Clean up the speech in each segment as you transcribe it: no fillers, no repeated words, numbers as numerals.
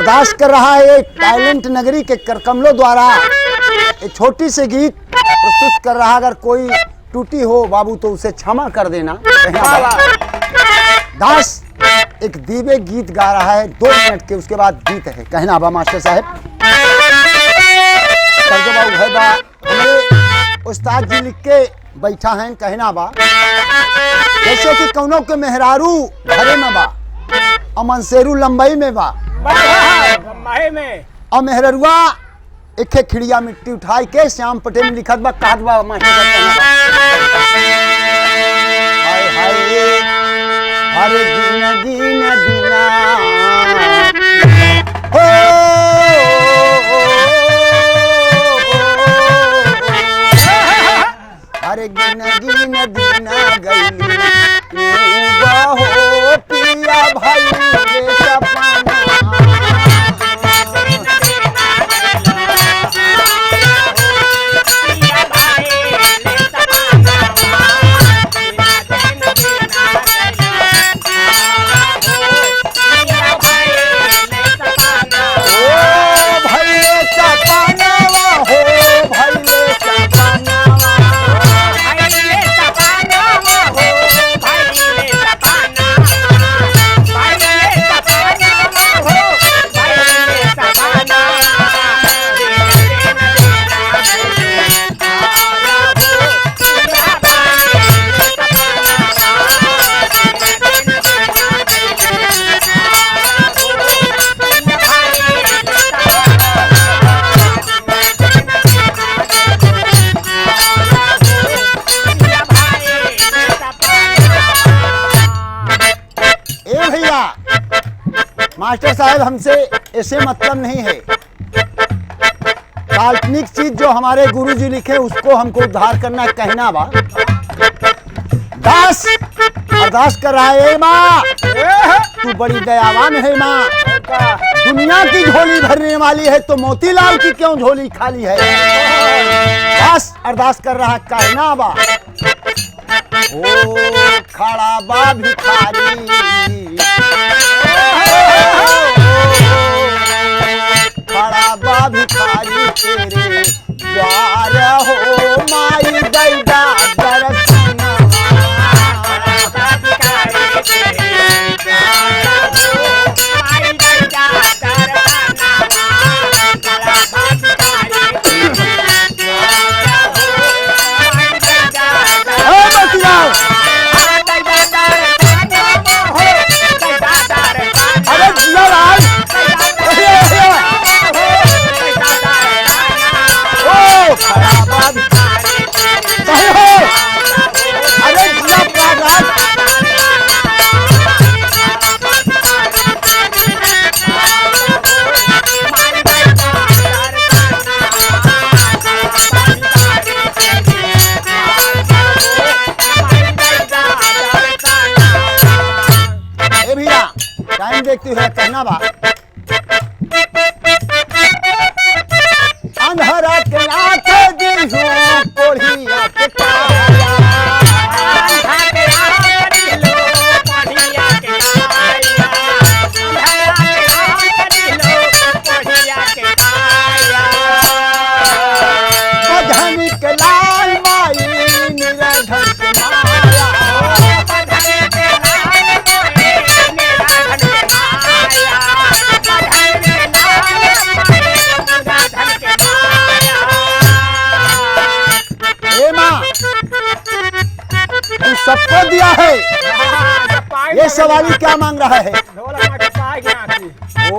अरदास कर रहा है एक टैलेंट नगरी के करकमलों द्वारा एक छोटी सी गीत प्रस्तुत कर रहा। अगर कोई टूटी हो बाबू तो उसे क्षमा कर देना। दास एक दीवे गीत गा रहा है 2 मिनट के, उसके बाद गीत है। कहना बा मास्टर साहब हमारे उस्ताद जी लिख के बैठा है। कहना बा जैसे कि कौनों के मेहरारू घरे में बा और मनसेरू लंबाई में बा और मेहररुआ एक खिड़िया मिट्टी उठाई के श्याम पटेल लिखत बा कहत बा मास्टर हाय हाय हरे दिन दिन दिना हो हरे दिन दिन दिना गई हो पिया भाई के सपना मास्टर साहब हमसे ऐसे मतलब नहीं है। काल्पनिक चीज जो हमारे गुरुजी लिखे उसको हमको उद्धार करना। कहना बा दास अरदास कर रहा है माँ तू बड़ी दयावान है माँ, दुनिया की झोली भरने वाली है तो मोतीलाल की क्यों झोली खाली है। दास अरदास कर रहा। कहना बा ओ खड़ा बा भिखारी खड़ा बा भिखारी तेरे द्वार हो माई दैदा दर्शना देखती है। कहना बा अंधरा के आंखें दिलू कोढ़िया के काया अंधा के आंखें दिलू कोढ़िया के काया अंधरा के आंखें दिलू कोढ़िया के काया बधनी के लाल माई निराधन के माया बधनी के लाल सबको दिया है। ये सवाली क्या मांग रहा है। ओ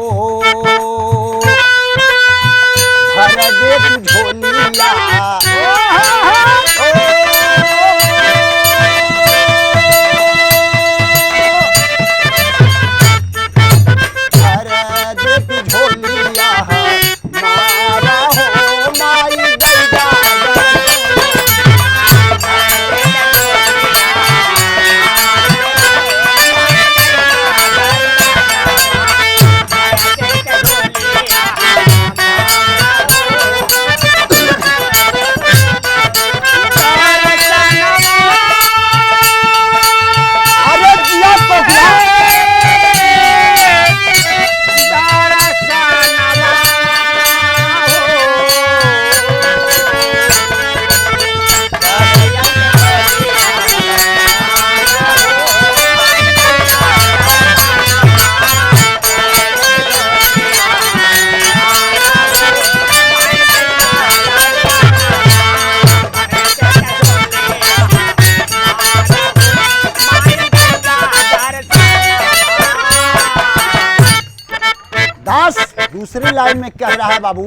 भर दे तू झोलिया भर दे तू झोलिया मारा हो माई दैदा दूसरी लाइन में कह रहा है बाबू, ओ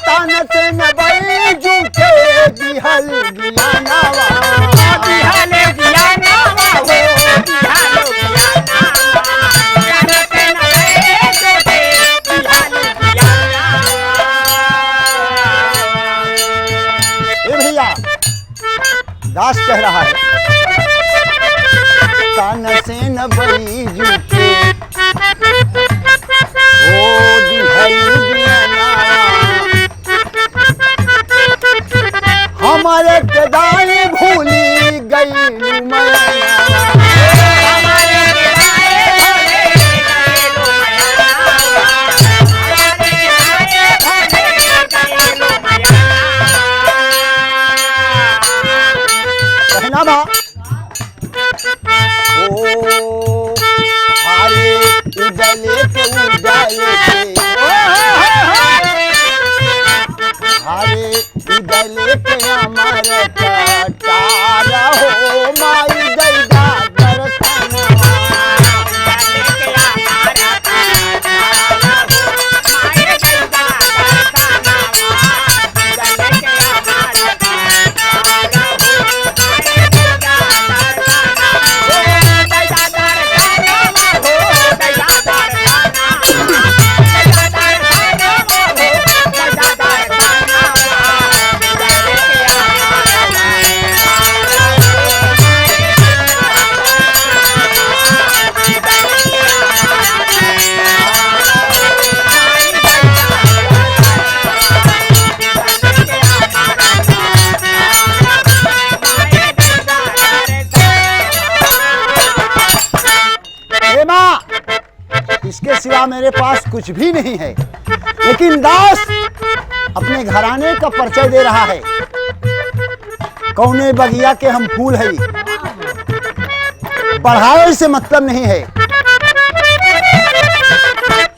तान से न बैजू के दिहल गियानावा, दिहल गियानावा हो, दिहल गियानावा, तान से न बैजू के दिहल गियानावा। ए भैया दास कह रहा है, तान से न बैजू के ओ दिहल गियानावा, हमारे कदाई भूली गई मैया, हमारे गिराए भोले गए लो मैया, हमारे गिराए भोले गए लो मैया। कहना बा ओ हारे उदले के हारे उदले के अमर कटारा हो माई दैदा दर्शनवा, इसके सिवा मेरे पास कुछ भी नहीं है। लेकिन दास अपने घराने का परिचय दे रहा है, कौने बगिया के हम फूल है, बढ़ावे से मतलब नहीं है।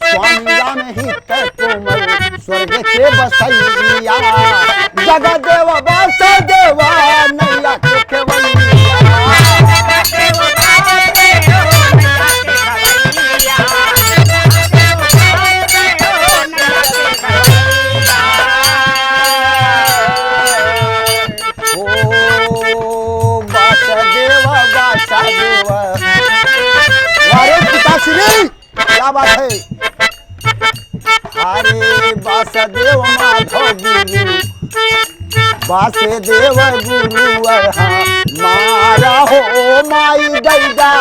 स्वामी राम ही तय कोमल स्वर्ग के बसैया, जगत देव वासुदेवा नैया के केवलिया, क्या बात है। अरे वासुदेव माधव गुरु, वासुदेव गुरु मारा हो माई दैदा